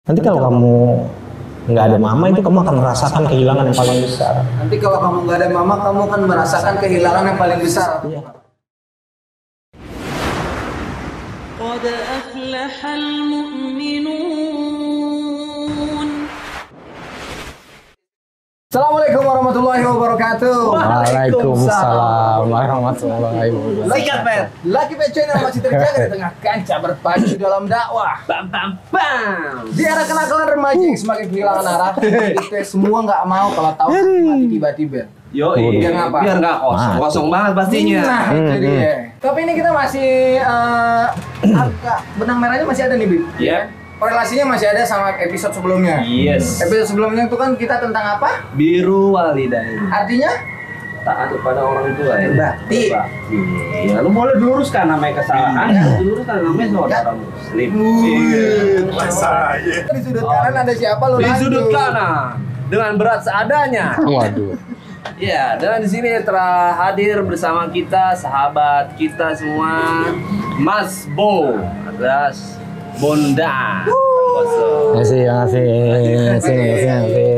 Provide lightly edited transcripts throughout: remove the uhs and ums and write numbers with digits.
Nanti kalau kamu nggak ada mama itu kamu akan merasakan kehilangan yang paling besar. Nanti kalau kamu nggak ada mama, kamu akan merasakan kehilangan yang paling besar. Iya. قد أفلح المؤمنون. Assalamualaikum warahmatullahi wabarakatuh. Waalaikumsalam warahmatullahi wabarakatuh. Sikat Pet. Lucky Pet Channel masih terjaga di tengah kancah berpacu dalam dakwah. Bam bam bam. Di era kenakalan remaja yang semakin kehilangan arah, kita semua nggak mau kalau tahu mati tiba-tiba. Yo, Biar ngapa? biar nggak kosong, kosong banget pastinya. Nah, itu dia. Tapi ini kita masih agak benang merahnya masih ada nih, Bib. Iya. Korelasinya masih ada sama episode sebelumnya. Yes. Episode sebelumnya itu kan kita tentang apa? Biru walidain. Artinya Taat kepada orang tua ya. Berbakti. Berbakti. Ya, lu boleh diluruskan namanya kesalahan, diluruskan namanya saudara muslim. Di sudut kanan ada siapa lu? Di lanjut. sudut kanan dengan berat seadanya. Waduh. Ya, dan di sini telah hadir bersama kita sahabat kita semua, Mas Bo alias Bondan. Ngasih.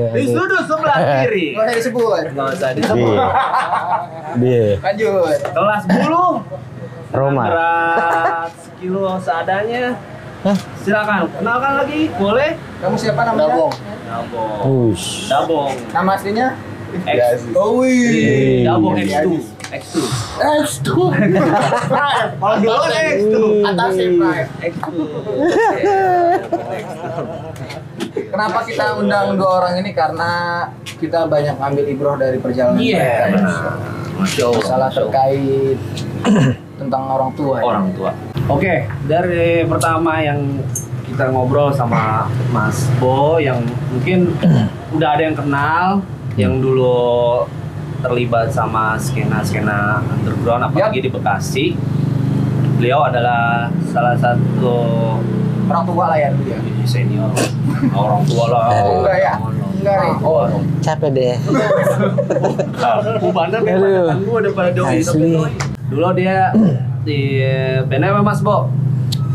Di sudut sebelah kiri. Nggak usah disebut. Nggak usah disebut. Dia Lanjut. Kelas bulu. Roma. Berat sekilo seadanya. Silakan, kenalkan lagi, boleh? Kamu siapa namanya? Dabong. Push. Dabong. Nama aslinya? X. Oh wih. Dabong X2. X2. X2. Kalau dulu kan X2. Atasnya Prime. X2. Kenapa kita undang dua orang ini? Karena kita banyak ngambil ibroh dari perjalanan Iya, mereka. benar. Masya Allah. Masalah terkait tentang orang tua. Orang tua. Oke, dari pertama yang kita ngobrol sama Mas Bo yang mungkin udah ada yang kenal, yang dulu terlibat sama skena-skena underground apalagi di Bekasi. Beliau adalah salah satu Orang tua lah ya dulu ya. senior, orang tua lah. Oh, enggak ya? Enggak nih. Oh, Capek deh. Bandar nih, Aduh. pandangan gue udah pada doi. Asli. Dulu dia di bandnya apa Mas Bo?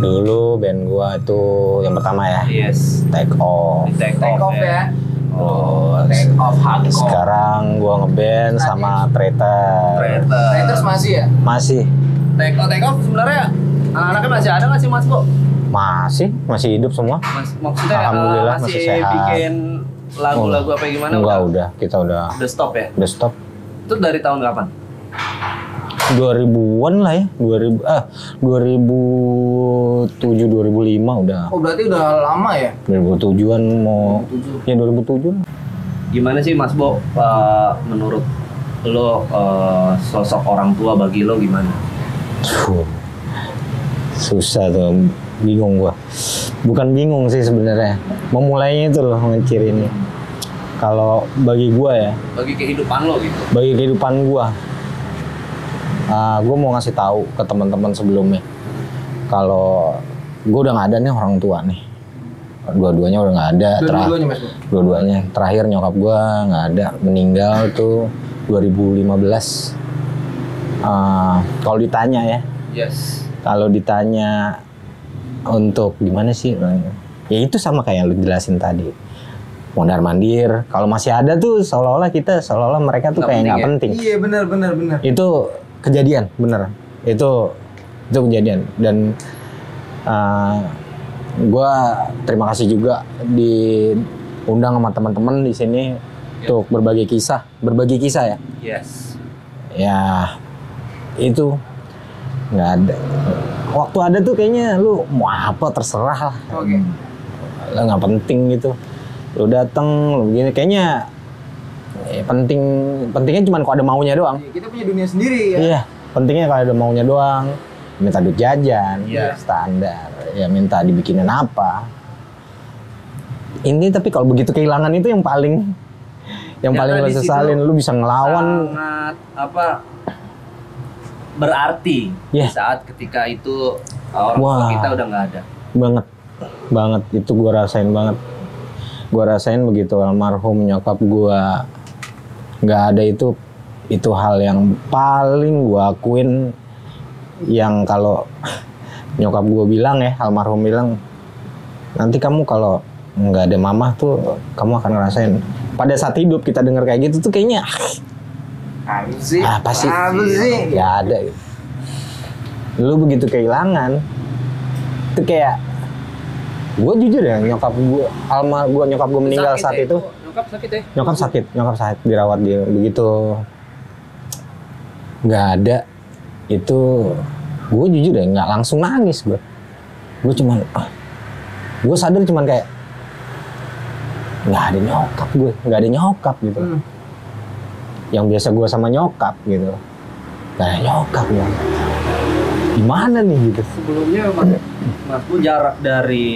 Dulu band gua itu yang pertama ya. Yes. Take Off. Di take Take off ya. Oh, Take off hardcore. Sekarang gua ngeband sama Traitor. Terus masih ya? Masih. Take off sebenarnya anak-anaknya masih ada nggak sih Mas Bo? Masih hidup semua. Maksudnya Alhamdulillah masih sehat. bikin lagu-lagu apa gimana? Enggak, udah. Kita udah stop ya? udah stop. Itu dari tahun kapan? 2000-an lah ya. 2007 2005 udah. Oh berarti udah lama ya? 2007-an mau 2007. ya 2007. Gimana sih Mas Bo menurut lo sosok orang tua bagi lo gimana? Susah tuh, bingung gua. Bukan bingung sih sebenarnya. Memulainya itu loh ngecirin. Kalau bagi gua ya, Bagi kehidupan lo gitu. bagi kehidupan gua, gua mau ngasih tahu ke teman-teman sebelumnya. Kalau gua udah nggak ada nih orang tua nih. Dua-duanya udah nggak ada. Dua-duanya Mas Bo. Dua-duanya. Terakhir nyokap gua nggak ada, meninggal tuh 2015. Kalau ditanya ya, Yes. kalau ditanya untuk gimana sih, ya itu sama kayak yang lu jelasin tadi. Mondar mandir. Kalau masih ada tuh seolah-olah mereka tuh Nggak kayak nggak penting penting. Iya benar. Itu kejadian, bener. Itu kejadian. Dan gue terima kasih juga diundang sama teman-teman di sini untuk berbagi kisah ya. Yes. Ya itu nggak ada. Waktu ada tuh kayaknya lu mau apa terserah lah. Oke. Lah nggak penting gitu. Lu dateng, lu begini kayaknya pentingnya cuma kalau ada maunya doang. Kita punya dunia sendiri ya. Iya, pentingnya kalau ada maunya doang. Minta duit jajan, Iya. standar. Ya minta dibikinin apa. Ini tapi kalau begitu kehilangan itu yang paling Karena lo di situ sesalin. Lu bisa ngelawan. Sangat berarti Iya. di saat ketika itu orang tua Wah. kita udah nggak ada. banget itu gua rasain begitu almarhum nyokap gua nggak ada, itu hal yang paling gua akuin, yang kalau nyokap gua bilang ya, almarhum bilang, nanti kamu kalau nggak ada mama tuh kamu akan ngerasain. Pada saat hidup kita dengar kayak gitu tuh kayaknya Apa sih? apa sih? Apa sih? Nggak ada. Lu begitu kehilangan, itu kayak gue jujur ya nyokap gue meninggal Sakit saat ya? itu. Nyokap sakit ya? Nyokap sakit dirawat dia begitu nggak ada itu gue jujur ya nggak langsung nangis gue cuman gue sadar cuman kayak nggak ada nyokap gitu. Yang biasa gue sama nyokap gitu nggak ada nyokap ya gimana nih gitu. Sebelumnya Mas Bu jarak dari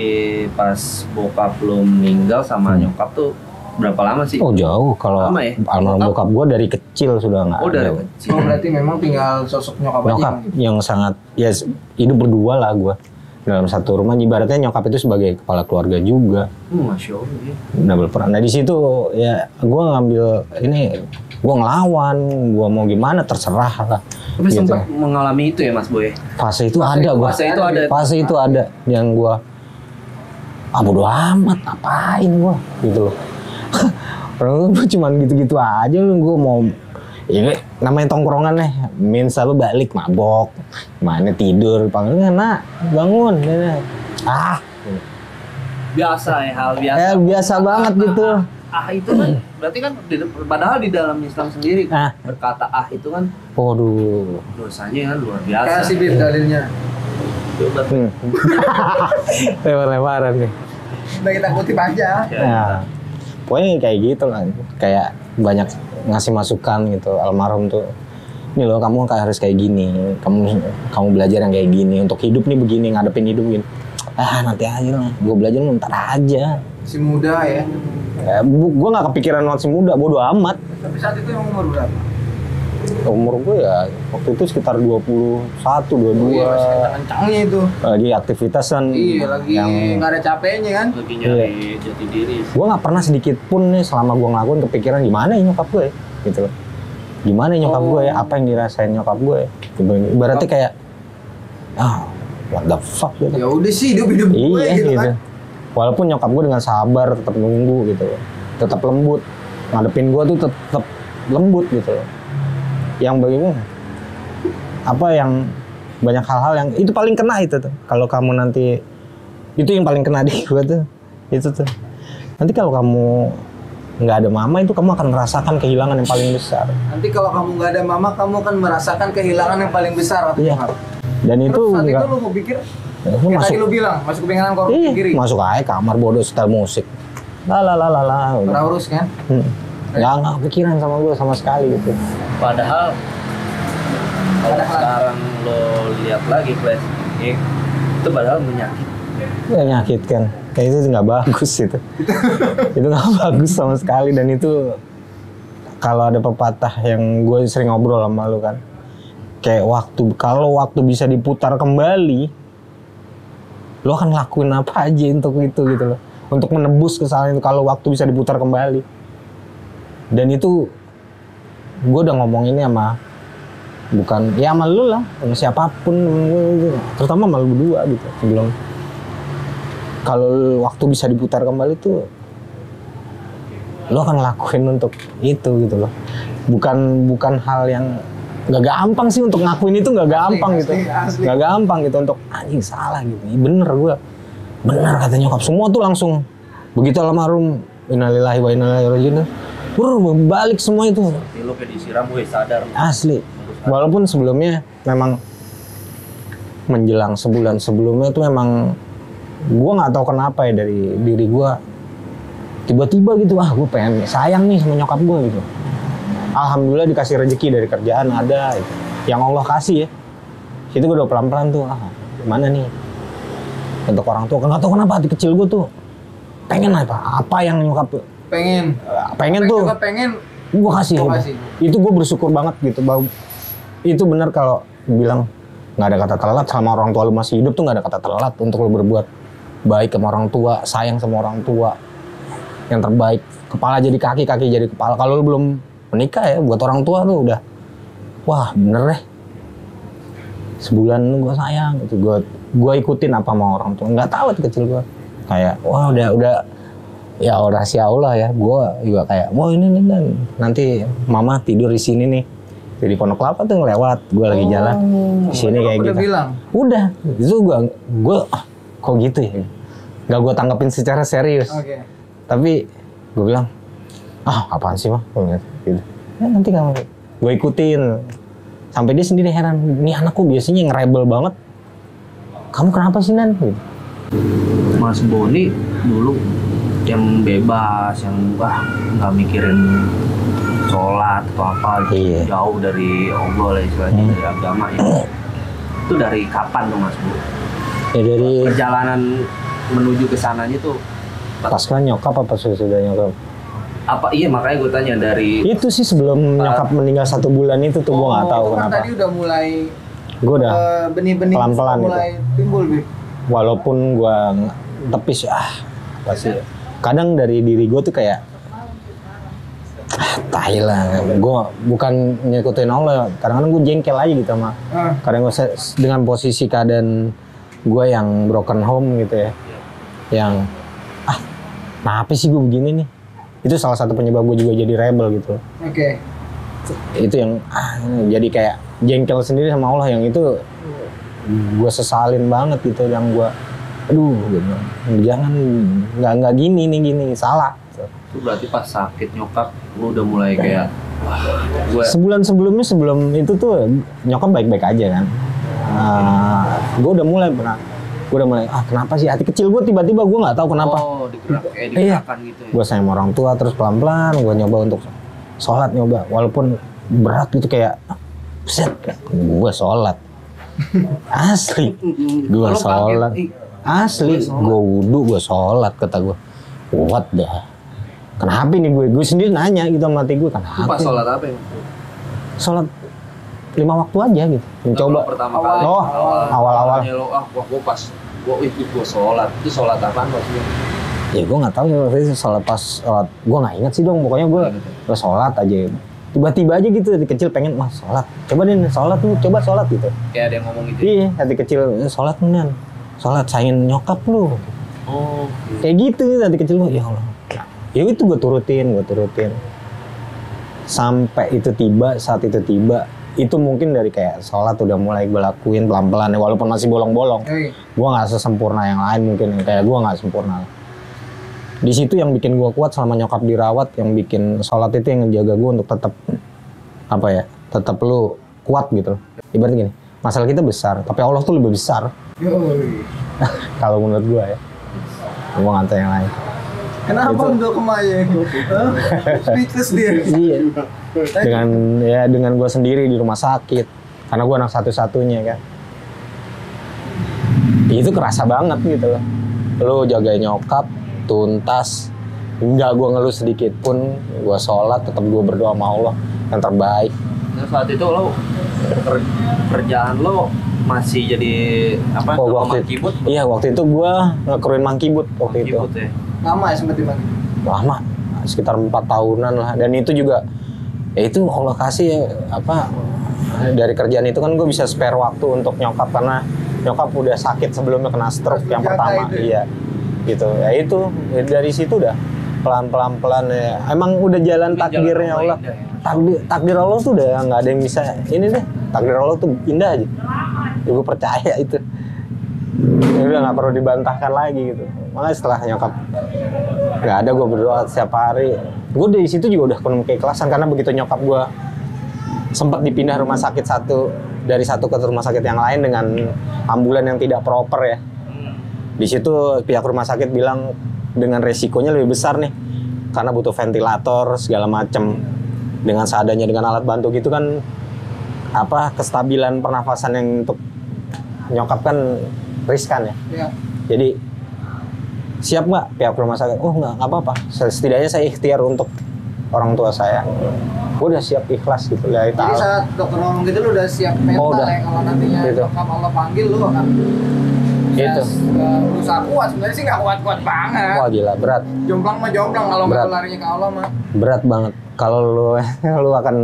pas bokap lu meninggal sama nyokap tuh berapa lama sih? Oh jauh, kalau Lama ya? almarhum bokap gue dari kecil sudah nggak Oh dari ada. kecil. Oh berarti memang tinggal sosok nyokap Nyokap aja. yang sangat ya hidup berdua lah gue dalam satu rumah, ibaratnya nyokap itu sebagai kepala keluarga juga. Masya Allah ya. Double peran. Nah di situ ya gue ngambil ini, gue ngelawan, gue mau gimana terserah lah. Tapi Gitu. sempat mengalami itu ya Mas Boy? Fase itu ada gue. Fase itu ada yang gue bodo amat, ngapain gue gitu loh. Orang gue cuman gitu-gitu aja, gue mau ini namanya tongkrongan nih, apa balik mabok, mana tidur, panggilnya nak bangun, Biasa ya, hal biasa. Biasa banget gitu. Itu kan berarti kan padahal di dalam Islam sendiri berkata itu kan Waduh. dosanya kan luar biasa. Kasih Bir dalilnya. Lebar-lebaran nih. Udah kita kutip aja. Nah, pokoknya kayak gitu lah, kayak banyak ngasih masukan gitu almarhum tuh. Ini loh kamu harus kayak gini, kamu belajar yang kayak gini, untuk hidup nih begini, ngadepin hidup gini. Nanti aja lah, gue belajar ntar aja. Si muda ya. Gue nggak kepikiran masih muda, bodo amat. Tapi saat itu emang umur berapa? Umur gue ya waktu itu sekitar 21, 22. Iya, masih kencang-kencangnya itu. Lagi aktivitas kan. Iya, lagi nggak ada capeknya kan. Lagi nyari jati diri. Gue nggak pernah sedikit pun nih selama gue ngelakuin kepikiran gimana ya nyokap gue gitu loh. Gimana ya nyokap gue ya, apa yang dirasain nyokap gue ya. Ibaratnya kayak what the fuck gitu. Ya udah sih hidup gue Iya gitu gitu. kan. Walaupun nyokap gue dengan sabar tetap nunggu gitu loh. Tetap lembut. Ngadepin gue tuh tetap lembut gitu loh. Yang bagi gue apa yang banyak hal-hal yang itu paling kena itu tuh. Kalau kamu nanti itu yang paling kena di gue tuh. Itu tuh. Nanti kalau kamu nggak ada mama itu kamu akan merasakan kehilangan yang paling besar. Nanti kalau kamu nggak ada mama, kamu akan merasakan kehilangan yang paling besar. Iya. Dan itu Terus saat nggak. itu lu mau pikir, Lu kayak masuk. tadi lu bilang, masuk ke pengenan korupsi Iya, kiri. masuk aja kamar bodoh setel musik. Lah. Pernah urus kan? Nggak kepikiran sama gue sama sekali gitu. Padahal kalau sekarang lo lihat lagi flashback itu padahal menyakitkan. Menyakitkan. Kayak itu nggak bagus itu. Itu nggak bagus sama sekali, dan itu kalau ada pepatah yang gue sering ngobrol sama lu kan. Kayak kalau waktu bisa diputar kembali, lo akan lakuin apa aja untuk itu gitu loh. Untuk menebus kesalahan itu kalau waktu bisa diputar kembali. Dan itu gue udah ngomong ini sama bukan ya sama lu lah, sama siapapun, terutama sama lu berdua gitu sebelum. Kalau waktu bisa diputar kembali tuh lo akan ngelakuin untuk itu gitu loh. Bukan hal yang nggak gampang sih untuk ngakuin itu, nggak gampang gitu. Asli. Nggak gampang gitu untuk anjing salah gitu. Bener gue. Bener kata nyokap. Semua tuh langsung begitu almarhum innalillahi wa inna ilaihi raji'un. Balik semua itu. Seperti lo kayak disiram gue sadar. Asli. Walaupun sebelumnya memang menjelang sebulan sebelumnya itu memang gue nggak tahu kenapa ya dari diri gue tiba-tiba gitu gue pengen sayang nih sama nyokap gue gitu. Alhamdulillah dikasih rezeki dari kerjaan ada gitu. Yang Allah kasih ya. Itu gue udah pelan-pelan tuh gimana nih untuk orang tua. Nggak tahu kenapa hati kecil gue tuh pengen apa yang nyokap Pengen tuh juga pengen gue kasih. Gua kasih. Itu gue bersyukur banget gitu. Itu benar kalau bilang nggak ada kata telat sama orang tua lu masih hidup tuh, nggak ada kata telat untuk lu berbuat baik sama orang tua, sayang sama orang tua yang terbaik. Kepala jadi kaki, kaki jadi kepala. Kalau lu belum menikah ya buat orang tua tuh udah wah bener deh. Sebulan gue sayang gitu, gue ikutin apa sama orang tua. Nggak tahu tuh kecil gue kayak wah udah ya rahasia Allah ya. Gue juga kayak, wah ini nanti mama tidur di sini nih. Jadi Pondok Kelapa tuh ngelewat, gue lagi jalan di sini kayak gitu. Udah bilang? Udah, itu gue kok gitu ya. Gak gue tanggapin secara serius. Oke. Tapi gue bilang, apaan sih mah? Gitu. Ya nanti kamu, gue ikutin. Sampai dia sendiri heran, ini anakku biasanya ngerebel banget. Kamu kenapa sih Nan? Gitu. Mas Boni dulu yang bebas, yang nggak mikirin sholat atau apa, Iya. jauh dari Allah lah istilahnya, dari agama ya. Itu dari kapan tuh Mas Bu? Ya dari Perjalanan menuju ke sananya tuh pas kan nyokap apa sudah nyokap? apa? Iya makanya gue tanya dari Itu sih sebelum nyokap meninggal 1 bulan itu tuh gue nggak tahu Itu kan kenapa. tadi udah mulai Gue udah benih-benih pelan-pelan sudah mulai timbul, Bi. walaupun gue tepis pasti kadang dari diri gue tuh kayak tai lah, gue bukan nyekutuin Allah, kadang-kadang gue jengkel aja gitu sama kadang gue dengan posisi keadaan gue yang broken home gitu ya, yang kenapa sih gue begini nih, itu salah satu penyebab gue juga jadi rebel gitu. Oke. Itu yang jadi kayak jengkel sendiri sama Allah, yang itu gue sesalin banget gitu, yang gue gitu. Jangan nggak gini nih, gini salah. itu berarti pas sakit nyokap lu udah mulai kayak gue Sebulan sebelumnya, sebelum itu tuh nyokap baik-baik aja kan. Gue udah mulai kenapa sih hati kecil gue tiba-tiba gue nggak tahu kenapa. digerakkan gitu ya. Gue sayang sama orang tua, terus pelan-pelan gue nyoba untuk sholat, walaupun berat gitu, kayak buset, gue sholat asli, gue sholat asli, gue wudhu, gue sholat, kata gue what dah, kenapa nih gue sendiri nanya gitu sama hati gue, Lu pas kenapa sholat apa ya? sholat 5 waktu aja gitu, mencoba. Kalau pertama kali Awal-awal gue sholat, itu sholat apaan maksudnya? ya gue nggak tahu ya, waktu itu sholat gue nggak ingat sih dong, pokoknya gue sholat aja, tiba-tiba aja gitu dari kecil pengen sholat, coba deh sholat tuh, coba sholat gitu. Kayak ada yang ngomong gitu. Iya, hati kecil sholat nih, sholat sayangin nyokap lu. Oh, Kayak gitu hati kecil gue, ya Allah. Ya itu gue turutin. Sampai itu tiba, saat itu tiba, itu mungkin dari kayak sholat udah mulai gue lakuin pelan-pelan ya, walaupun masih bolong-bolong. Gue nggak sesempurna yang lain mungkin, kayak gue nggak sempurna. Di situ yang bikin gue kuat selama nyokap dirawat, yang bikin sholat itu yang ngejaga gue untuk tetap tetap lu kuat gitu. Ibaratnya gini, masalah kita besar, tapi Allah tuh lebih besar. Kalau menurut gue ya, gue nggak tahu yang lain. Kenapa untuk kemaya? Speechless dia. Iya. Dengan gue sendiri di rumah sakit, karena gue anak satu-satunya kan. Itu kerasa banget gitu loh. Lu jagain nyokap tuntas, nggak gue ngeluh sedikit pun, gue sholat, tetap gue berdoa sama Allah yang terbaik. nah saat itu lo kerjaan lo masih jadi apa? Mangkibut? Iya, waktu itu gue ngekruin Mangkibut waktu itu. Ya? Lama ya sempat di mana? Lama, sekitar 4 tahunan lah. Dan itu juga, ya itu Allah kasih dari kerjaan itu kan gue bisa spare waktu untuk nyokap, karena nyokap udah sakit sebelumnya, kena stroke yang pertama. Iya, gitu. Ya itu dari situ udah pelan ya. Emang udah jalan takdirnya Allah. Takdir Allah tuh udah nggak ada yang bisa ini deh. Takdir Allah tuh indah aja. Gue percaya itu. Ya udah nggak perlu dibantahkan lagi gitu. Makanya setelah nyokap nggak ada, gue berdoa setiap hari. Gue dari situ juga udah penuh keikhlasan, karena begitu nyokap gue sempat dipindah rumah sakit dari satu ke rumah sakit yang lain dengan ambulan yang tidak proper ya. Di situ pihak rumah sakit bilang dengan resikonya lebih besar nih, karena butuh ventilator segala macem. Dengan seadanya, dengan alat bantu gitu kan, kestabilan pernafasan yang untuk nyokap kan riskan ya. Iya. Jadi siap nggak pihak rumah sakit? Oh nggak apa-apa. Setidaknya saya ikhtiar untuk orang tua saya. Gue udah siap ikhlas gitu. Jadi saat dokter ngomong gitu lu udah siap mental udah. ya, kalau nantinya Gitu. nyokap Allah panggil lu akan Gitu. berusaha kuat. Sebenarnya sih nggak kuat-kuat banget. Wah gila, berat. Jomplang mah jomplang, kalau nggak Berat. lu larinya ke Allah mah. Berat banget. Kalau lu akan,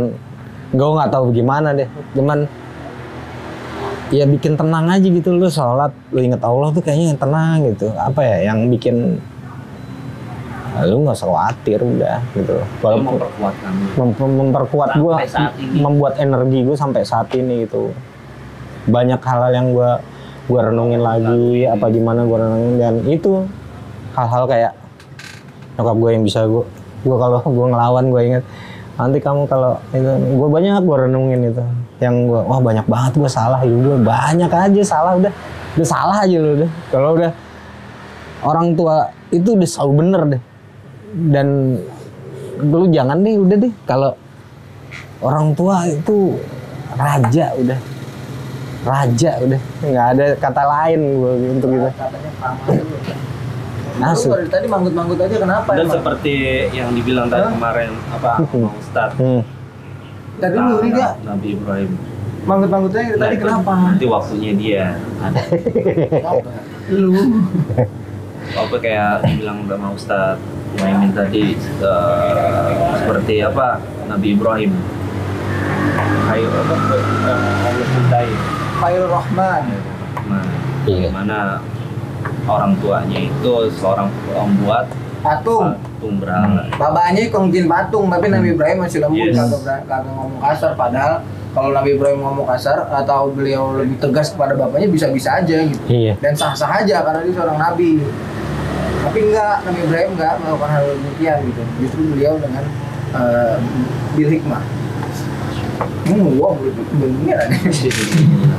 gue nggak tahu gimana deh. Cuman ya bikin tenang aja gitu, lu sholat, lu inget Allah tuh kayaknya yang tenang gitu. Yang bikin lu nggak usah khawatir udah gitu. Walaupun memperkuat kamu. Memperkuat gue, membuat energi gue sampai saat ini gitu. Banyak hal-hal yang gue renungin lagi, apa gimana gue renungin, dan itu hal-hal kayak nyokap gue yang bisa gue kalau gue ngelawan, gue inget nanti kamu kalau itu, gue banyak gue renungin itu, yang gue wah banyak banget gue salah, gue banyak aja salah, udah salah aja lu udah. Kalau udah orang tua itu udah selalu bener deh, dan lu jangan deh, udah deh kalau orang tua itu raja udah nggak ada kata lain gue untuk itu. Katanya paman. Asli. Lu dari tadi manggut-manggut aja kenapa Dan emang? seperti yang dibilang tadi kemarin apa Bang Ustadz. Tadi lu Riga Nabi Ibrahim. manggut-manggutnya tadi kenapa? Nanti waktunya dia ada. Lu Apa kayak dibilang sama Ustadz Muhaimin tadi, seperti apa Nabi Ibrahim. Ayo apa Allah cintai. Khairul Rahman. Nah, Iya. gimana orang tuanya itu seorang pembuat Patung. patung berhala. Bapaknya kongkin patung, tapi Nabi Ibrahim masih lembut, Yes. kagak ngomong kasar. Padahal kalau Nabi Ibrahim ngomong kasar atau beliau lebih tegas kepada bapaknya bisa-bisa aja gitu. Iya. Dan sah-sah aja karena dia seorang nabi. Tapi enggak, Nabi Ibrahim enggak melakukan hal demikian gitu. Justru beliau dengan bil hikmah. Wow, bener nih.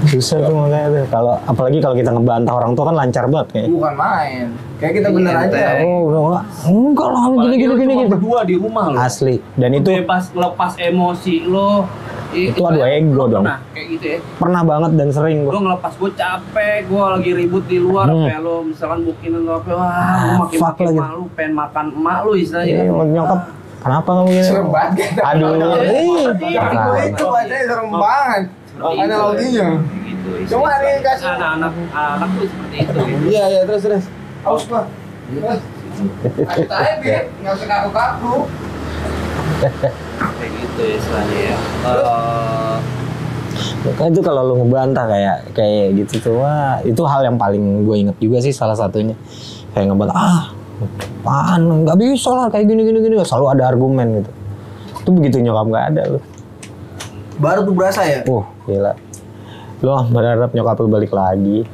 Susah tuh makanya tuh. Kalau apalagi kalau kita ngebantah orang tua kan lancar banget kayak. Bukan main. Kayak kita bener aja. Oh, udah enggak lah gini Cuma gitu. berdua di rumah lo. Asli. Dan itu Bebas lepas emosi lo. Itu adu ego dong. Nah, kayak gitu ya. pernah banget dan sering Gue gua. ngelepas, gue capek, gue lagi ribut di luar, kayak lo misalkan bukinin lo apa, wah gue fuck makin lagi. malu, pengen makan emak lo istilahnya. Iya, nyokap kenapa kamu gini? Serem banget kan? Aduh. Iya, itu aja serem banget. Analoginya. Gitu, Cuma nih kasih. anak tuh seperti itu. Gitu. Iya, iya, terus. Aus gua. Terus. Ayo aja, Bi. Nggak usah kaku-kaku. Kayak gitu ya istilahnya ya. Kan itu kalau lu ngebantah kayak gitu tuh, wah itu hal yang paling gue inget juga sih salah satunya. Kayak ngebantah, apaan, nggak bisa lah kayak gini, selalu ada argumen gitu. Itu begitu nyokap nggak ada lu. Baru tuh berasa ya? Gila. Lu berharap nyokap lu balik lagi.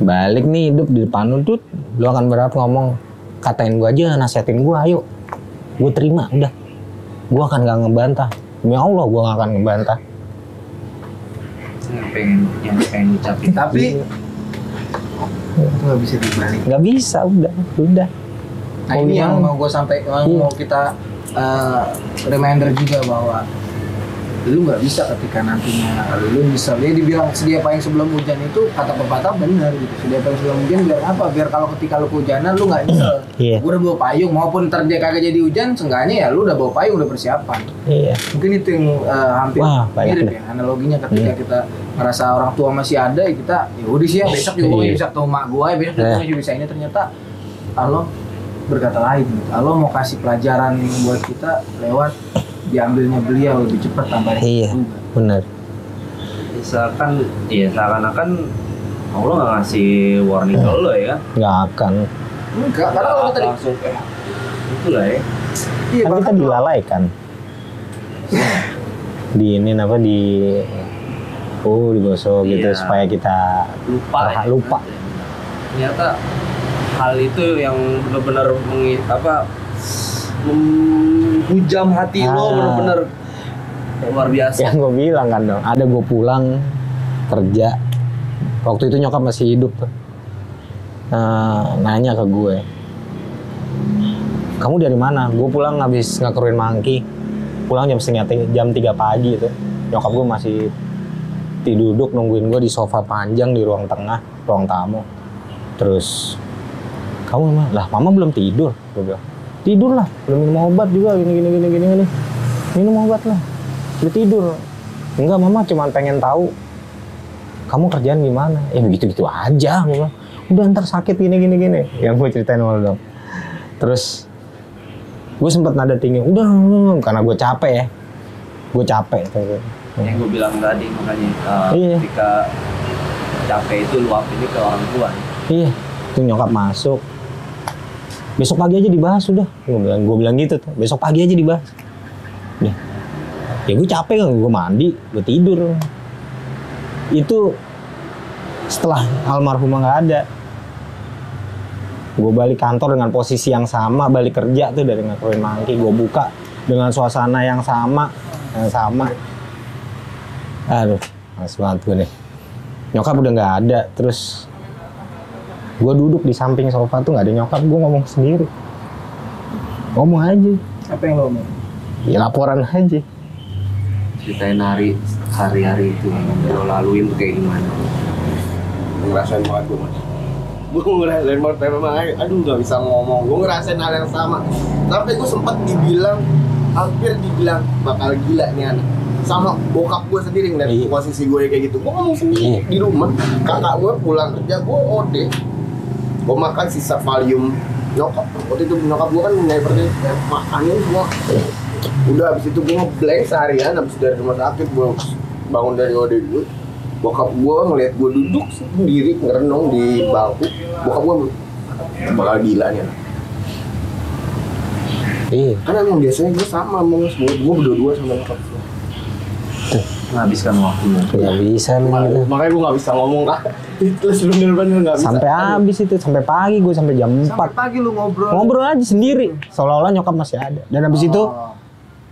Balik nih hidup di depan lu tuh, lu akan berharap ngomong, katain gue aja, nasihatin gue, ayo. Gue terima, udah. Gue akan gak ngebantah. Demi Allah gue gak akan ngebantah. yang pengen ucapin. Tapi itu nggak bisa dibalik. Gak bisa, udah. Nah ini yang mau gue sampai, mau kita reminder juga bahwa lu nggak bisa ketika nantinya lu misalnya dibilang sedia payung sebelum hujan itu kata pepatah bener gitu. Sedia payung sebelum hujan biar apa? Biar kalau ketika lu kehujanan lu nggak nyesel. Iya. Gue udah bawa payung, maupun ntar dia kagak jadi hujan, seenggaknya ya lu udah bawa payung, udah persiapan. Iya. Mungkin itu yang hampir Wah, banyak mirip deh. ya analoginya ketika kita ngerasa orang tua masih ada, ya kita ya udah sih ya besok juga gue Iya. bisa ketemu mak gue, besok juga masih bisa ini. Ternyata Allah berkata lain gitu. Allah mau kasih pelajaran buat kita lewat diambilnya beliau lebih cepat tambah Iya, juga. bener. Misalkan, ya seakan-akan Allah nggak ngasih warning ke lo ya. Gak akan. Enggak, karena kalau tadi langsung itulah ya. iya Kan kita bahkan dilalaikan. Di ini apa di digosok gitu Iya. supaya kita lupa. Ternyata hal itu yang benar-benar menghujam hati lo, benar-benar luar biasa. Yang gue bilang kan dong, ada gue pulang kerja. Waktu itu nyokap masih hidup tuh. Nanya ke gue, kamu dari mana? Gue pulang habis ngakeruin mangki. Pulang jam 3 pagi itu. Nyokap gue masih duduk nungguin gue di sofa panjang di ruang tengah, ruang tamu. Terus, kamu mana? Lah, mama belum tidur. Gue bilang, tidur lah, belum minum obat juga, gini. Minum obat lah, udah tidur. Enggak, mama cuma pengen tahu kamu kerjaan gimana. Begitu aja. Gue bilang, udah ntar sakit gini. Yang gue ceritain sama lo dong. Terus gue sempet nada tinggi, udah karena gue capek ya. Gue capek. Yang gue bilang tadi makanya Iya. ketika capek itu luapinnya ke orang tua. Iya, itu nyokap masuk. Besok pagi aja dibahas udah. Gue bilang gitu tuh. Besok pagi aja dibahas. Udah. Ya gue capek kan, gue mandi, gue tidur. Itu setelah almarhumah nggak ada. Gue balik kantor dengan posisi yang sama, balik kerja tuh dari ngelakuin mangki. Gue buka dengan suasana yang sama. Aduh, males banget gue nih. Nyokap udah nggak ada, terus gue duduk di samping sofa tuh nggak ada nyokap, gue ngomong sendiri. Ngomong aja. Apa yang lo ngomong? Ya laporan aja. Ceritain hari-hari itu yang lo laluin tuh kayak gimana? Ngerasain banget gue mas. Gue ngerasain banget, memang aduh gak bisa ngomong. Gue ngerasain hal yang sama. Sampai gue sempat hampir dibilang bakal gila nih anak. Sama bokap gue sendiri ngeliat posisi gue kayak gitu. Gue ngomong sendiri di rumah. Kakak gue pulang kerja, gue OD. Gue makan sisa Valium nyokap. Waktu itu nyokap gue kan ngeperti makanin semua. Udah abis itu gue ngeblank seharian. Abis dari rumah sakit gue bangun dari OD gue. Bokap gue ngeliat gue duduk sendiri ngerenung di bangku. Bokap gue bakal gila nih anak. Iya. Karena emang biasanya gue sama sama gue berdua sama nyokap gue. Menghabiskan waktunya. Gak bisa nih. Makanya gue gak bisa ngomong kan. Terus bener-bener gak bisa. Sampai habis itu, sampai pagi gue sampai jam 4. Sampai pagi lu ngobrol. Ngobrol aja sendiri, seolah-olah nyokap masih ada. Dan habis itu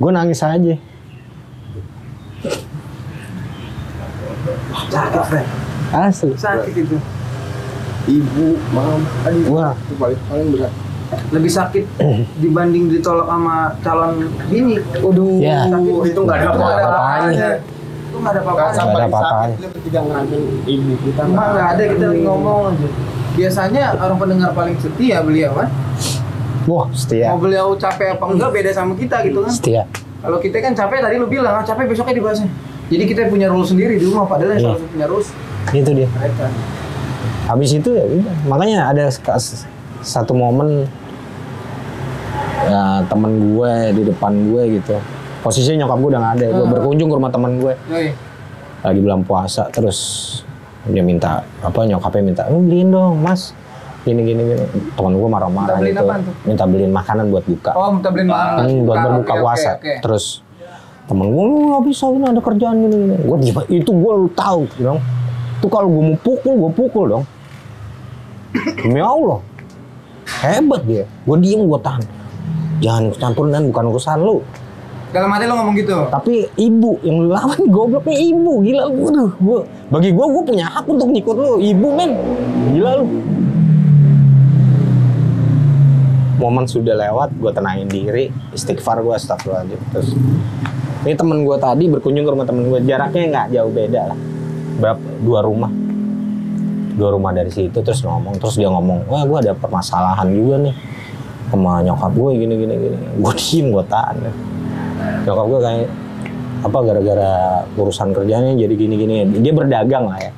gue nangis aja. Sakit, Fred. Asli. Sakit itu. Ibu, mam, aduh, Wah. itu paling berat. Lebih sakit dibanding ditolak sama calon bini. Waduh, Ya. sakit. Itu nggak ada apa-apanya. Itu nggak ada apa-apanya. Nggak ada apa-apanya. Itu ketika ngerasain ibu kita. Emang nggak ada, kita lagi ngomong aja. Biasanya orang pendengar paling setia beliau kan. Wah, setia. Mau beliau capek apa enggak beda sama kita gitu kan. Setia. Kalau kita kan capek tadi lu bilang, capek besoknya dibahasnya. Jadi kita punya rules sendiri di rumah, padahal yang harus punya rules Itu dia. mereka. Habis itu ya udah. Makanya ada satu momen ya, temen gue di depan gue gitu. Posisinya nyokap gue udah gak ada. Gue berkunjung ke rumah teman gue. Yoi. Lagi bulan puasa, terus dia minta nyokapnya minta, beliin dong mas. Gini. Temen gue marah-marah Minta beliin gitu. apaan tuh? Minta beliin makanan buat buka. Oh, minta beliin makanan. Buat berbuka Oke, puasa. oke. Terus temen gue, lu gak bisa, ini ada kerjaan gini. Gue itu gue tahu dong. Itu kalau gue mau pukul, gue pukul dong. Demi Allah. Hebat dia. Gue diem, gue tahan. Jangan campurin, dan bukan urusan lu. Dalam hati lo ngomong gitu. Tapi ibu yang lu lawan, gobloknya ibu. Gila lu. Aduh, bagi gue punya hak untuk ngikut lu. Ibu men. Gila lu. Momen sudah lewat, gue tenangin diri. Istighfar gue, astagfirullahaladzim. Terus ini temen gue tadi berkunjung ke rumah temen gue. Jaraknya nggak jauh beda lah. Berapa? 2 rumah dari situ. Terus dia ngomong, wah gue ada permasalahan juga nih sama nyokap gue gini. Gue diem, gue tahan. Nyokap gue kayak gara-gara urusan kerjanya jadi gini. Dia berdagang lah ya.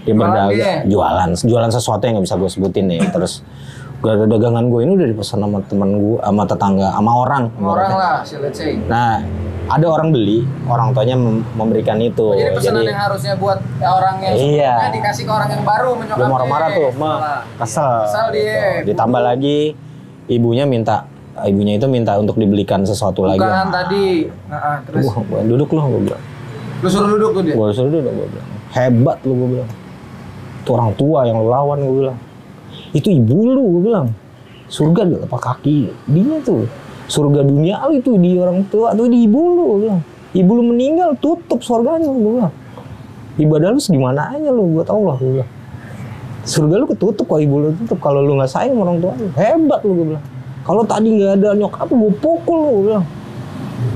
Dia berdagang, jualan sesuatu yang nggak bisa gue sebutin nih. Terus gara-gara dagangan gue ini udah dipesan sama temen gue, sama tetangga, sama orang lah, let's say. Nah, ada orang beli, orang tuanya memberikan itu. Jadi pesanan yang harusnya buat orang yang sebelumnya dikasih ke orang yang baru menyokapnya. Dia marah-marah tuh, kesel dia. Ditambah lagi ibunya itu minta untuk dibelikan sesuatu lagi. Bukan tadi. Terus Gua duduk loh, gue bilang. lu suruh duduk tuh dia. Gue suruh duduk, gue bilang. Hebat lu, gue bilang. Itu orang tua yang lu lawan, gue bilang. Itu ibu lu, gue bilang. Surga di telapak kaki dia tuh. Surga dunia lu itu di orang tua, tuh di ibu lu, gue bilang. Ibu lu meninggal, tutup surganya, gue bilang. Ibadah lu segimana aja lu, buat Allah, gue bilang. Surga lu ketutup kalau ibu lu tutup, kalau lu nggak sayang orang tua lu. Hebat lu, gue bilang. Kalau tadi nggak ada nyokap, gue pukul lu, gue bilang.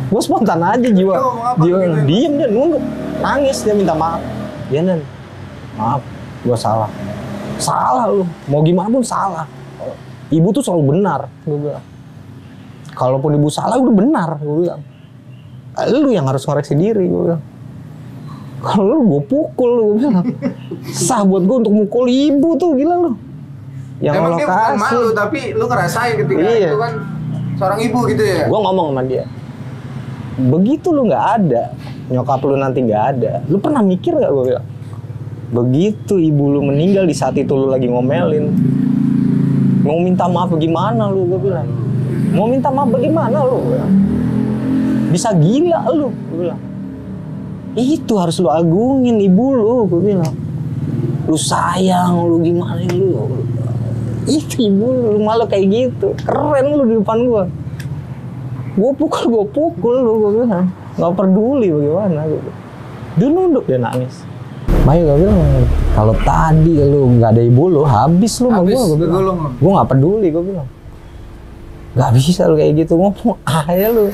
Gue spontan aja jiwa diem dia nunduk, nangis dia minta maaf. Dia maaf, gue salah lu, mau gimana pun salah. Ibu tuh selalu benar, gue bilang. Kalaupun ibu salah udah benar, gue bilang. Lu yang harus koreksi diri, gue bilang. Kalau lu gue pukul, gue bilang. Sah buat gue untuk mukul ibu tuh, gila lu. Yang emang dia bukan kasih. malu, tapi lu ngerasain ketika itu kan seorang ibu gitu ya. Gue ngomong sama dia, begitu lu nggak ada, nyokap lu nanti nggak ada, lu pernah mikir nggak, gue bilang, begitu ibu lu meninggal di saat itu lu lagi ngomelin Mau minta maaf bagaimana lu, gue bilang. Mau minta maaf bagaimana lu? Gua bilang. Bisa gila lu, gue bilang. Itu harus lu agungin ibu lu, gue bilang. Lu sayang, lu gimana lu? Itu ibu lu malah kayak gitu. Keren lu di depan gue. Gue pukul lu, gue bilang. Gak peduli bagaimana gitu. Dia nunduk, dia nangis. Makanya gue bilang, kalau tadi lu gak ada ibu lu, habis lu sama gue bilang. Gue gak peduli, gue bilang. Gak bisa lu kayak gitu, ngomong aja lu.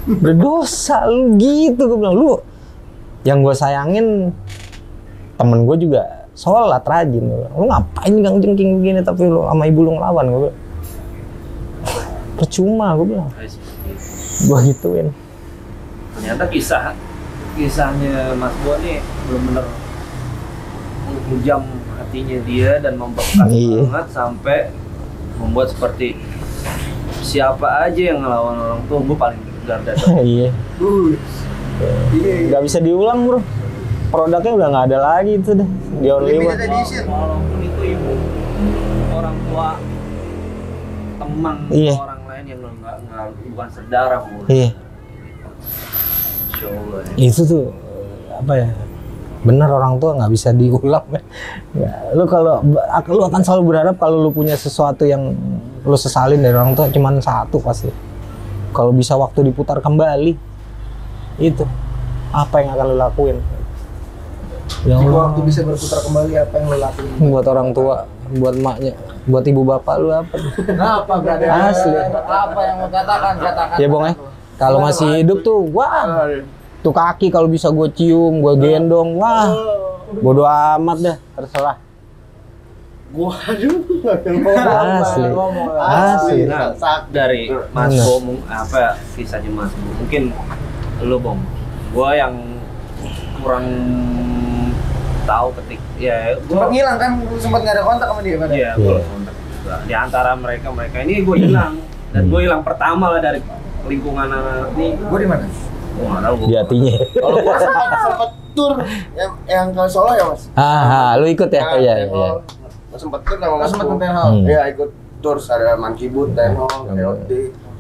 Berdosa lu gitu, gue bilang. Lu, yang gue sayangin, temen gue juga sholat rajin. Lu ngapain gang jengking begini, tapi lu sama ibu lu ngelawan, gue bilang. Percuma, gue bilang. Gue gituin. Ternyata kisahnya Mas Bo nih benar-benar menghujam hatinya dia dan membekas banget sampai membuat seperti siapa aja yang ngelawan orang tua gue paling garda. Iya. Gak bisa diulang bro. Produknya udah nggak ada lagi itu deh. Di only one. Walaupun itu ibu, orang tua, teman, orang lain yang nggak bukan saudara pun. Iya. Itu tuh apa ya? Bener orang tua nggak bisa diulang. Ya, lu akan selalu berharap kalau lu punya sesuatu yang lu sesalin dari orang tua cuman satu pasti. Kalau bisa waktu diputar kembali, itu apa yang akan lu lakuin? Yang waktu bisa berputar kembali apa yang lu lakuin? Buat orang tua, buat emaknya, buat ibu bapak lu apa? Kenapa berada? Asli. Apa yang mau katakan? Ya bong ya. Kalau masih hidup tuh, wah, tuh kaki kalau bisa gue cium, gue gendong, wah, bodo amat dah, terserah. Waduh, asli. Nah, dari Mas Bo, apa kisahnya Mas Bo? Mungkin lu Bong, gue yang kurang tahu ya. Sempat ngilang kan, sempat nggak ada kontak sama dia. Iya, gue kontak juga. Di antara mereka ini gue hilang dan gue hilang pertama lah dari lingkungan anak ini. Gue di mana? Gue nggak tahu. Di hatinya. Kalau gua sempat tur yang ke Solo ya mas. Lu ikut ya? Iya. Gua sempat tur sama mas. Sempat ke Iya ikut tur, ada Mankibut, Tenhol, TOD.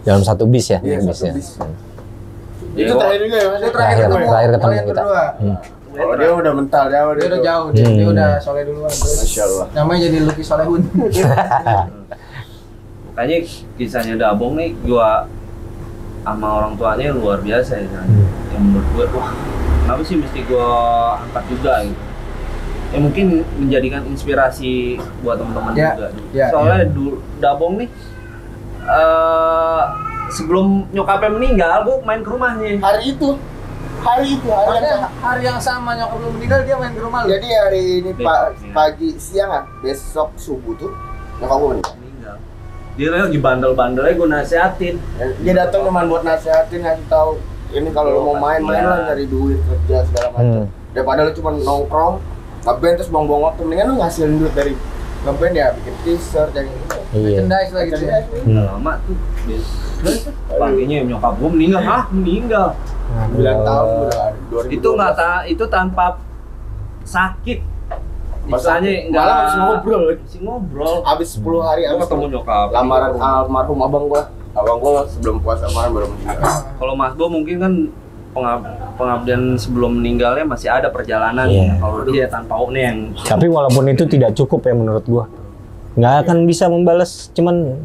Dalam satu bis ya? Iya, bis satu ya. bis. Itu terakhir juga ya mas? Itu terakhir ketemu kita. Oh dia udah mental jauh. Dia udah jauh, dia udah soleh duluan. Masya Allah. Namanya jadi Lucky Solehun. Makanya kisahnya Dabong nih gua sama orang tuanya luar biasa ya. Yang menurut gue, wah kenapa sih mesti gue angkat juga gitu. Ya mungkin menjadikan inspirasi buat teman-teman juga. Soalnya Dabong nih sebelum nyokapnya meninggal, gue main ke rumahnya. Hari yang sama nyokap lu meninggal dia main ke rumah lu. Jadi hari ini pagi siang besok subuh tuh nyokap gue meninggal. Dia lagi bandel-bandelnya gue nasehatin. Dia datang cuma buat nasehatin, ngasih tahu ini kalau lu mau main-main lah, nyari duit kerja segala macam. Daripada lu cuma nongkrong, ngeband terus buang-buang waktu, mendingan lu ngasilin duit dari ngeband ya, bikin t-shirt dan merchandise lagi gitu. Lama tuh. Paginya nyokap gue meninggal. Meninggal. 9 tahun udah 2012. Itu itu tanpa sakit. Misalnya enggak masih ngobrol. Habis 10 hari abis ketemu nyokap. Lamaran almarhum abang gua sebelum puasa kemarin baru meninggal. Kalau Mas Bo mungkin kan pengabdian sebelum meninggalnya masih ada perjalanan. Kalau dia tanpa nih yang. Tapi walaupun itu tidak cukup ya menurut gua. Nggak akan bisa membalas cuman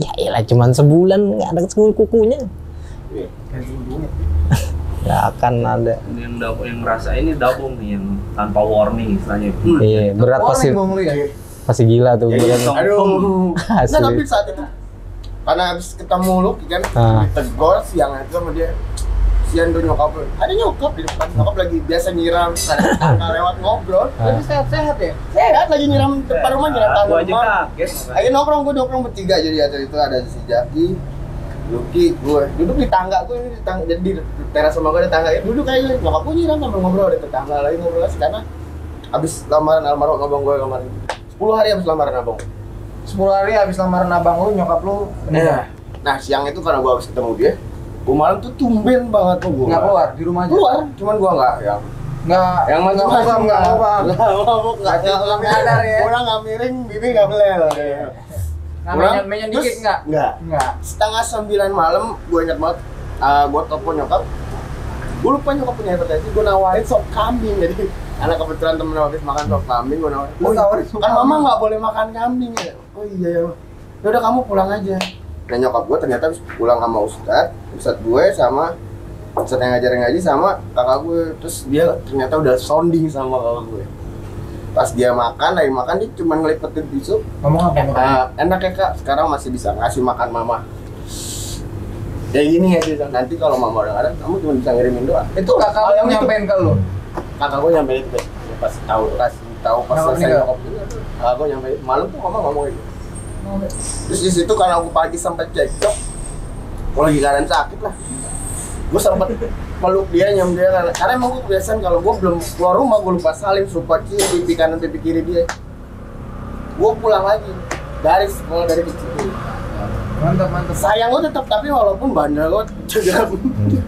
sebulan nggak ada kukunya. Nggak akan ada. Yang ngerasa ini Dabong nih yang tanpa warning istilahnya. Iya, berat pasti gila tuh. Aduh. Nah, tapi saat itu karena habis ketemu lu kan ditegur siang itu sama dia. Siang tuh nyokap lu. Ada nyokap di depan. Nyokap lagi biasa nyiram karena lewat ngobrol. Tapi sehat ya? Sehat lagi nyiram depan rumah, nyiram tanah. Gua aja kaget. Lagi nongkrong bertiga jadi itu ada si Jaki, Lucky, gue duduk di tangga gue ini jadi di teras rumah gue ada tangga duduk kayak nyokap gue nyiram sambil ngobrol ada tetangga lagi ngobrol lagi karena abis lamaran almarhum abang gue kemarin 10 hari abis lamaran abang 10 hari abis lamaran abang lu nyokap lu meninggal. Nah siang itu karena gue abis ketemu dia gue malam tuh tumben banget tuh gue nggak keluar di rumah aja keluar cuman gue nggak nyadar ya orang nggak miring bibi nggak belel Menyen dikit enggak? Enggak. Setengah 9 malam, gue ingat banget. Gue telepon nyokap. Gue lupa nyokap punya hipertensi. Gue nawarin sop kambing. Jadi anak kebetulan temen habis makan sop kambing, gue nawarin. Kan mama nggak boleh makan kambing ya. Oh iya ya. Ya udah kamu pulang aja. Dan nyokap gue ternyata habis pulang sama Ustadz gue sama Ustadz yang ngajarin ngaji sama kakak gue. Terus dia ternyata udah sounding sama kakak gue. Pas dia makan, lagi makan dia cuma ngelipetin tisu. Ngomong apa? Enak ya kak, sekarang masih bisa ngasih makan mama. Kayak gini ya dia, nanti kalau mama udah nggak ada, kamu cuma bisa ngirimin doa. Itu kakak lu nyampein ke lu? Kakak gue nyampein itu, pas kasih tahu pas selesai nyokap itu. Kakak gue nyampein, malam tuh mama ngomong gitu. Terus di situ karena aku pagi sampai cekcok, kalau lagi keadaan sakit lah, gue sempet peluk dia, nyam dia karena emang gue kebiasaan kalau gue belum keluar rumah gue lupa salim, lupa cium pipi kanan pipi kiri dia. Gue pulang lagi dari sekolah dari kecil. Mantap. Sayang gue tetap, tapi walaupun bandel gue juga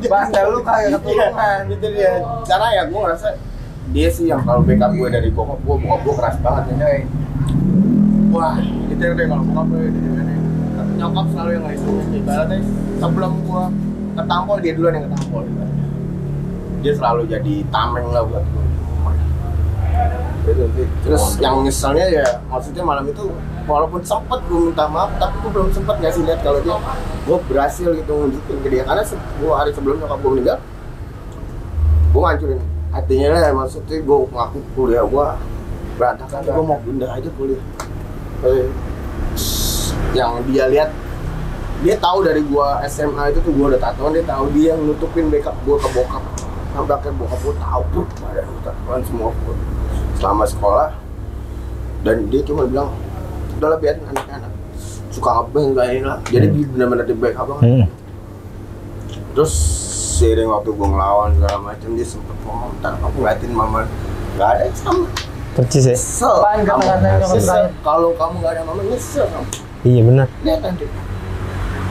Bandel lu kayak keturunan. Gitu dia. Karena ya gue ngerasa dia sih yang kalau backup gue dari bokap gue keras banget ya. Wah, gitu deh kalau bokap gue tapi nyokap selalu yang ngelindungin. Ibaratnya sebelum gue ketampol, dia duluan yang ketampol. Dia selalu jadi tameng lah buat gue. Terus yang nyeselnya ya, maksudnya malam itu walaupun sempet gue minta maaf, tapi gue belum sempet ngasih lihat kalau gue berhasil gitu nunjukin ke dia. Karena 10 hari sebelum nyokap gue meninggal, gue ngancurin hatinya lah. Maksudnya gue ngaku kuliah gue berantakan, gue mau pindah aja kuliah. Yang dia lihat, dia tahu dari gue SMA itu tuh gue udah tatoan, dia tahu dia yang nutupin backup gue ke bokap. Sampai akhirnya bokap gue tahu tuh badan tatoan semua gue selama sekolah. Dan dia cuma bilang, udahlah biarin anak-anak suka ngeband kayak ini lah. Jadi dia benar-benar di backup banget. Terus seiring waktu gue ngelawan segala macam, dia sempet ngomong, ntar aku ngeliatin mama nggak ada sama. Percis ya? Nyesel. Kalau kamu nggak ada mama, nyesel kamu. Iya benar. Lihat nanti.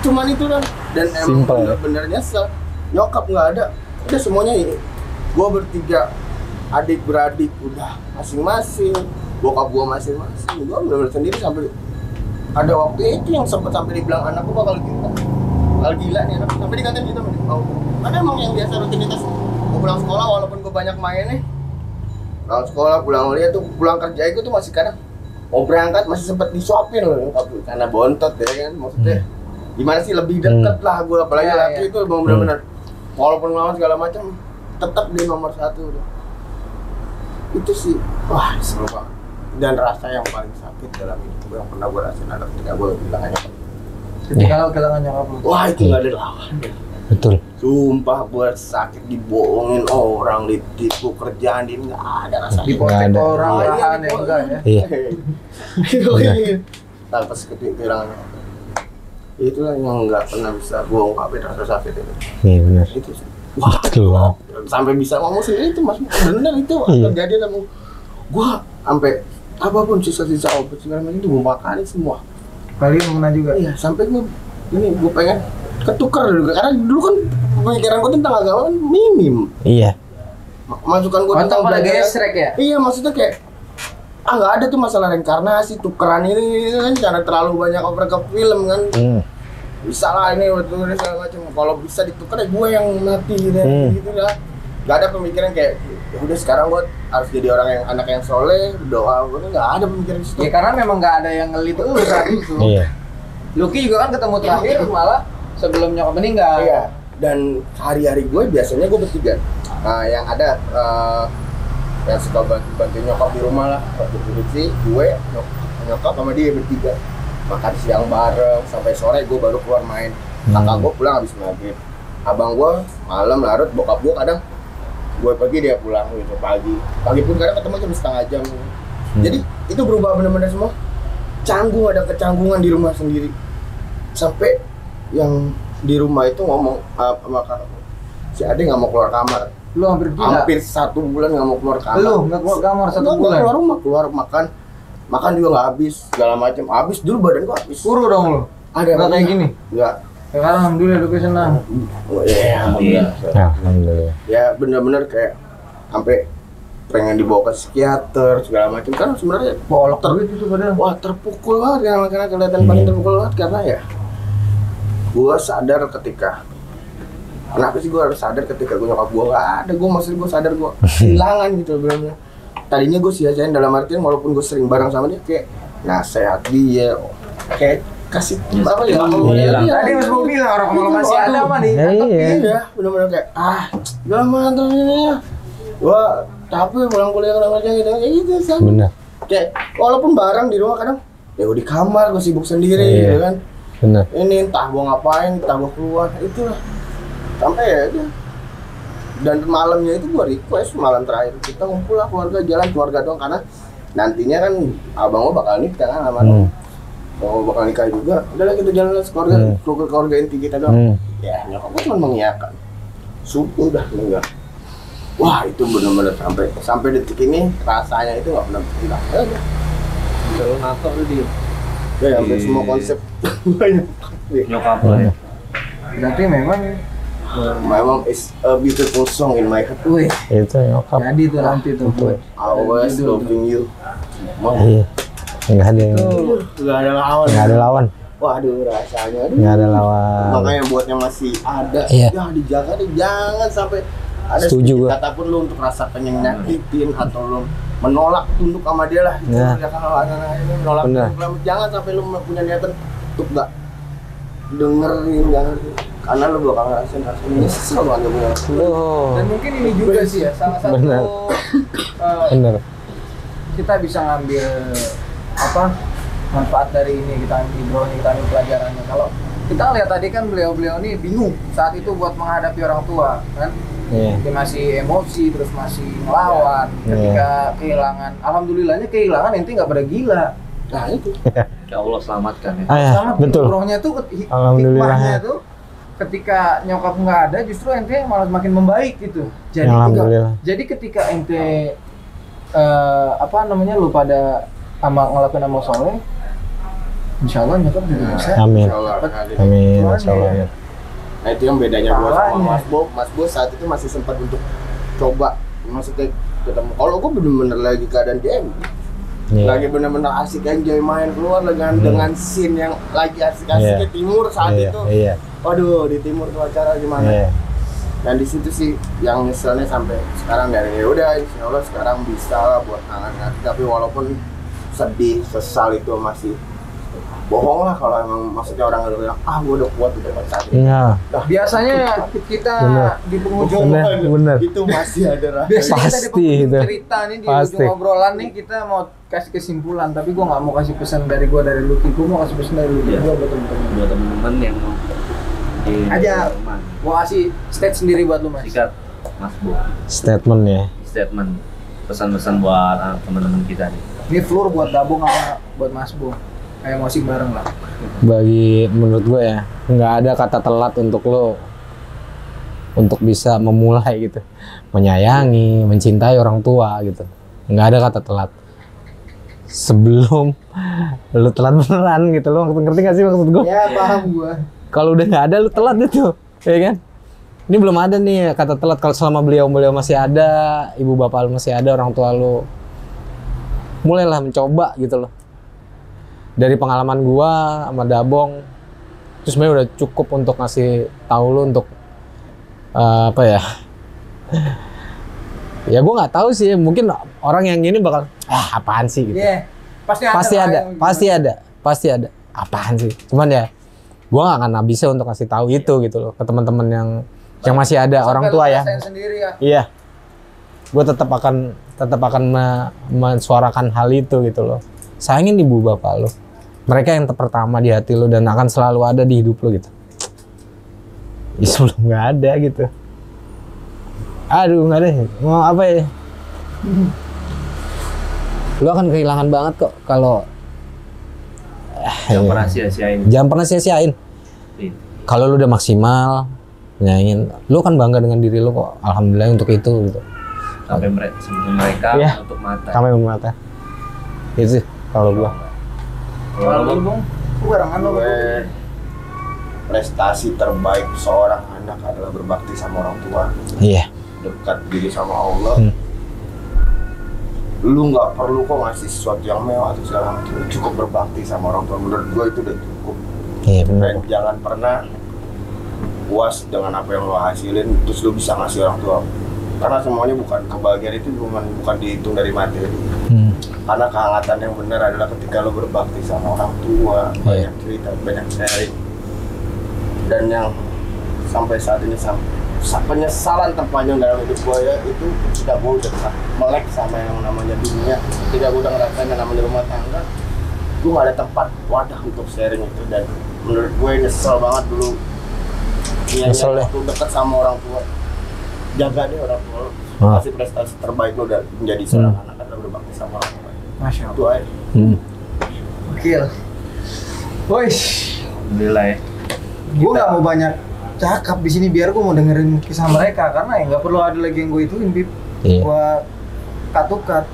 Cuman itu kan. Dan emang bener-bener nyesel. Nyokap nggak ada. Udah semuanya ini. Gue bertiga, adik beradik udah masing-masing. Bokap gue masing-masing. Gue bener-bener sendiri sampai ada waktu itu yang sempet sampai dibilang anakku bakal gila. Bakal gila nih anak. Sampai dikatain gitu. Karena emang yang biasa rutinitas. Gue pulang sekolah walaupun gue banyak main nih. Pulang sekolah, pulang kuliah tuh, pulang kerja itu tuh masih kadang mau berangkat masih sempet disuapin loh karena bontot ya kan, maksudnya gimana sih lebih deket lah gue, apalagi laki itu bener-bener walaupun ngelawan segala macam tetap di nomor 1 udah. Itu sih, wah seru banget. Dan rasa yang paling sakit dalam hidup gue yang pernah gue rasain adalah ketika gue bilang aja ketika lo kehilangan nyokap lo. Wah itu gak ada lawan. Betul. Sumpah gue sakit, dibohongin orang, ditipu kerjaan, dia nggak ada rasanya. Dipotek orang lahan ya enggak ya? Iya. Tanpa kehilangan. Itulah yang nggak pernah bisa gue ungkapin rasa sakit itu. Iya benar. Itu sih. Wah, betul. Sampai bisa ngomong sendiri itu mas, bener itu terjadi sama gue. Sampai apapun sisa-sisa obat segala macam itu gue makan semua. Kalian pernah juga? Iya, sampai gue pengen ketukar dulu, karena dulu kan pemikiran gue tentang agama kan minim. Iya. Masukan gue tentang pada gesrek ya? Iya, maksudnya kayak nggak ada tuh masalah reinkarnasi, tukeran ini kan karena terlalu banyak over ke film kan. Bisa lah ini betul segala macam. Kalau bisa ditukar ya gue yang mati gitu lah. Gak ada pemikiran kayak ya udah sekarang gue harus jadi orang yang anak yang soleh, doa gue nggak ada pemikiran itu. Ya karena memang nggak ada yang ngelit lu saat itu. Iya. Lucky juga kan ketemu terakhir malah sebelum nyokap meninggal. Iya. Dan hari-hari gue biasanya gue bertiga. Nah, yang ada yang suka bantu nyokap di rumah lah. Waktu produksi gue nyokap sama dia bertiga. Makan siang bareng sampai sore gue baru keluar main. Kakak gue pulang habis maghrib. Abang gue malam larut, bokap gue kadang gue pagi dia pulang gitu pagi. Pagi pun kadang ketemu cuma setengah jam. Jadi itu berubah benar-benar semua. Canggung, ada kecanggungan di rumah sendiri. Sampai yang di rumah itu ngomong sama kakak, si Ade nggak mau keluar kamar. Lu hampir gila? Hampir 1 bulan nggak mau keluar kamar. Lu nggak keluar kamar 1 bulan? Keluar rumah, keluar makan juga nggak habis, segala macam. Habis dulu badan gua habis. Kurus dong lu? Ada nggak kayak gini? Nggak. Sekarang alhamdulillah udah senang. Oh iya, alhamdulillah. Alhamdulillah. Ya benar-benar kayak sampai pengen dibawa ke psikiater segala macam kan sebenarnya Bolok duit itu padahal. wah terpukul banget karena kelihatan paling terpukul banget karena ya gue sadar ketika kenapa sih gue harus sadar ketika gue nyokap gue nggak ada, gue maksud gue sadar gue kehilangan gitu benar-benar. Tadinya gue sia-siain dalam artian walaupun gue sering bareng sama dia kayak nasehat dia kayak kasih apa ya Tadi Mas Bob bilang orang kalau masih ada mah nih. iya benar-benar kayak gak mantap ini ya gua capek pulang kuliah kerja gitu kayak gitu sama Bener. kayak walaupun bareng di rumah kadang ya gua di kamar gua sibuk sendiri gitu kan Bener. ini entah gua ngapain entah gua keluar itulah sampai ya udah dan malamnya itu gua request malam terakhir kita ngumpul lah keluarga doang karena nantinya kan abang gua bakal nikah kan sama mau bakal nikah juga, udahlah kita jalan keluarga inti kita doang. Ya nyokap gue cuma mengiyakan. Subuh udah meninggal. Wah itu benar-benar sampai detik ini rasanya itu nggak pernah hilang. Kalau nato lu dia. Ya sampai semua konsep banyak. Nyokap lo ya. Berarti memang is a beautiful song in my heart. wih, Itu nyokap. jadi tuh nanti tuh buat Always loving you. Iya. Nggak ada. Nggak ada lawan. Nggak ada lawan. Waduh rasanya. Nggak ada lawan. Makanya buatnya masih ada. Iya. Ya dijaga deh, jangan sampai ada Setuju gua. kata pun lu untuk rasa pengen nyakitin atau lu menolak tunduk sama dia lah. Ya. Ya kalau ada menolak Bener. tunduk, jangan sampai lu punya niatan untuk nggak dengerin, jangan karena lu bakal ngerasain rasanya nyesel banget punya. dan mungkin ini juga sih ya salah satu Bener. Bener. kita bisa ngambil apa manfaat dari ini, kita ambil kita ambil pelajarannya. Kalau kita lihat tadi kan beliau ini bingung saat itu buat menghadapi orang tua kan. Iya. Dia masih emosi terus masih ngelawan ketika kehilangan, alhamdulillahnya kehilangan ente nggak pada gila. Nah itu Ya Allah selamatkan ya. Ya, Sama betul. rohnya tuh Alhamdulillah. hikmahnya tuh ketika nyokap nggak ada justru ente malah makin membaik gitu. Jadi Alhamdulillah. jadi ketika ente lu pada ngelakuin amal soleh, insya Allah nyokap juga bisa. Amin. insyaallah. Amin. Insyaallah. Nah itu yang bedanya gua sama Palanya. Mas Bo saat itu masih sempat untuk coba maksudnya ketemu. Kalau gua bener-bener lagi keadaan DM, Iya. lagi bener-bener asik enjoy main keluar dengan scene yang lagi asik-asiknya timur saat Iya. itu. Iya. Waduh di timur tuh acara gimana? Iya. Dan di situ sih yang nyeselnya sampai sekarang dari ya udah insya Allah sekarang bisa lah buat tangan tapi walaupun sedih sesal itu masih bohong lah kalau emang maksudnya orang udah bilang gue udah kuat udah saat ini. Iya. Biasanya kita Bener. di penghujung Bener. Itu masih ada rasa. biasanya kita di Pasti penghujung itu. cerita nih di Pasti. ujung obrolan nih kita mau kasih kesimpulan, tapi gua nggak mau kasih pesan dari gua dari Lucky, gua mau kasih pesan dari Lucky gua buat temen-temen. Buat teman-teman yang mau di Aja. rumah. Gua kasih state sendiri buat lu mas. Sikat Mas Bo. Statement ya. Statement pesan-pesan buat teman-teman kita nih. Ini floor buat Dabong sama buat Mas Bo. Kayak musik bareng lah. Bagi menurut gue ya, nggak ada kata telat untuk lo untuk bisa memulai gitu, menyayangi, mencintai orang tua gitu. Nggak ada kata telat. Sebelum lo telat beneran gitu, lo ngerti nggak sih maksud gue? Ya paham gua. Kalau udah nggak ada lo telat gitu, ya kan? Ini belum ada nih kata telat. Kalau selama beliau masih ada, ibu bapak lo masih ada, orang tua lo, mulailah mencoba gitu loh. Dari pengalaman gua sama Dabong, itu sebenarnya udah cukup untuk ngasih tahu lu untuk apa ya? Ya gua nggak tahu sih, mungkin orang yang gini bakal apaan sih gitu. Iya. Pasti ada. Pasti lah ada, yang pasti ada. Apaan sih? Cuman ya, gua nggak akan bisa untuk ngasih tahu itu gitu loh ke teman-teman yang masih ada orang sampai tua lu ya. rasain sendiri ya. Iya. Gue tetap akan mensuarakan hal itu gitu loh. Sayangin ibu bapak lo. Mereka yang pertama di hati lo dan akan selalu ada di hidup lo gitu. Ya sebelum nggak ada gitu. Aduh nggak ada. Mau apa ya? Lo akan kehilangan banget kok kalau Jangan pernah sia-siain. jangan pernah sia-siain. Iya. Kalau lo udah maksimal nyanyiin, lo kan bangga dengan diri lo kok. Alhamdulillah untuk itu gitu. Sampai mereka Iya. untuk mata. Sampai mata. Itu sih kalau gua. Kalau lu Bung, lu barengan lo. Gue prestasi terbaik seorang anak adalah berbakti sama orang tua, Iya. dekat diri sama Allah, lu nggak perlu kok ngasih sesuatu yang mewah atau segala macam, lu cukup berbakti sama orang tua. Menurut gue itu udah cukup. Iya benar. Dan jangan pernah puas dengan apa yang lo hasilin terus lu bisa ngasih orang tua, karena semuanya kebahagiaan itu bukan dihitung dari materi. Karena kehangatan yang benar adalah ketika lo berbakti sama orang tua, banyak cerita, banyak sharing. Dan yang sampai saat ini penyesalan terpanjang dalam hidup gue ya itu ketika gue udah melek sama yang namanya dunia, ketika gue udah ngerasain yang namanya rumah tangga, gue gak ada tempat wadah untuk sharing itu. Dan menurut gue nyesel banget dulu nyesel deh waktu deket sama orang tua. Jaga deh orang tua lo, kasih prestasi terbaik lo dan menjadi seorang anak adalah berbakti sama orang tua. Masya Itu Allah. aja. Gokil. Boys, Alhamdulillah ya. gue nggak mau banyak cakap di sini biar gue mau dengerin kisah mereka karena ya nggak perlu ada lagi yang gue ituin, Bib. Iya. Gue cut.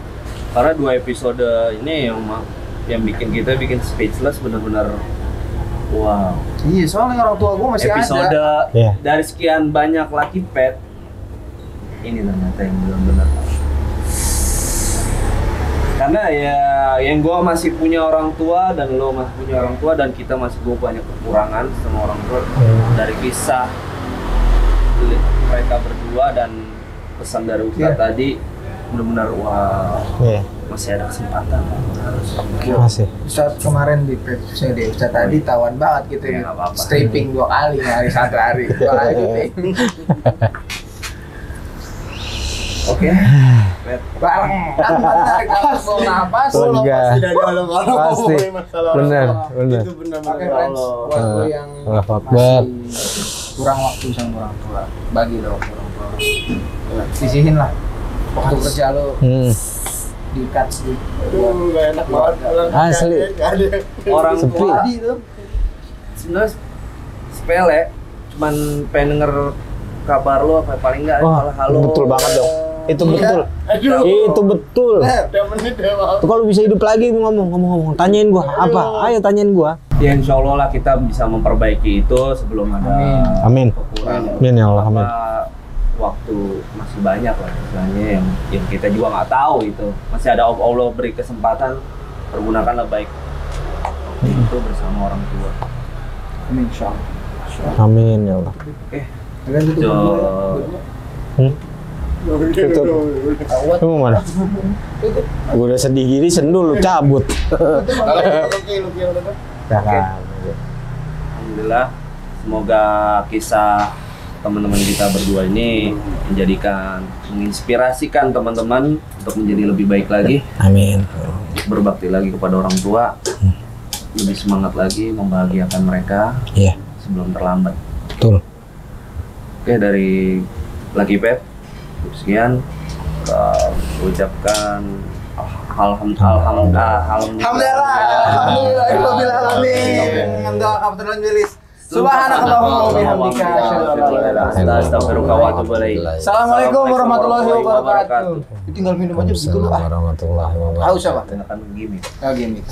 Karena 2 episode ini yang bikin speechless benar-benar wow. Iya, soalnya orang tua gue masih Episode ada. Iya. dari sekian banyak Lucky Pet, ini ternyata yang benar-benar. Karena ya yang gue masih punya orang tua dan lo masih punya orang tua dan kita masih gue banyak kekurangan sama orang tua. Dari kisah mereka berdua dan pesan dari Ustadz tadi benar-benar wah. Iya. Masih ada kesempatan. Masih. Ustadz kemarin di episode Ustadz tadi tawan banget gitu Ya, ya. nggak apa-apa. Stripping 2 kali, hari 1 hari. 2 kali gitu. Oke. Bareng. Mau napas. Lega. Pasti dari alam-alam Pasti. ngomongin masalah orang Bener, tua. bener. Itu benar-benar Oke, friends. Buat lo yang Allahu Akbar. masih kurang waktu sama orang tua, bagi dong orang tua. Sisihin lah waktu kerja lo di-cut sedikit. Aduh, gak enak banget pulang. Asli. Gak ada. Orang Sepi. tua Tadi tuh. sebenarnya sepele, cuman pengen denger kabar lo apa paling enggak Wah, halo. betul banget dong. Itu betul. Aduh. Itu betul. Udah menit ya, maaf. Tuh kalau bisa hidup lagi ngomong, tanyain gua apa? Ayo tanyain gua. Ya insya Allah lah kita bisa memperbaiki itu sebelum ada Amin. kekurangan. Amin ya Allah, amin. Apa, waktu masih banyak lah istilahnya yang kita juga nggak tahu itu. Masih ada Allah beri kesempatan, pergunakanlah baik itu bersama orang tua. Amin, insyaallah. Amin ya Allah. Oke. Kalian tutup Jo. dulu ya. Tutup. Lu mau mana? Gua udah sedih gini, sendul lu cabut. Ya kan. Alhamdulillah, semoga kisah teman-teman kita berdua ini menginspirasikan teman-teman untuk menjadi lebih baik lagi, Amin. berbakti lagi kepada orang tua, lebih semangat lagi membahagiakan mereka Iya, sebelum terlambat. betul. Oke, dari Lucky Pet sekian, ucapkan alhamdulillah. Subhanakallahumma wa bihamdika asyhadu an la ilaha illa anta Astaghfiruka wa atubu ilaik. Assalamualaikum warahmatullahi wabarakatuh. Tinggal minum aja begitu lu ah. Warahmatullahi wabarakatuh. Haus apa? Akan begini. Lagi nih.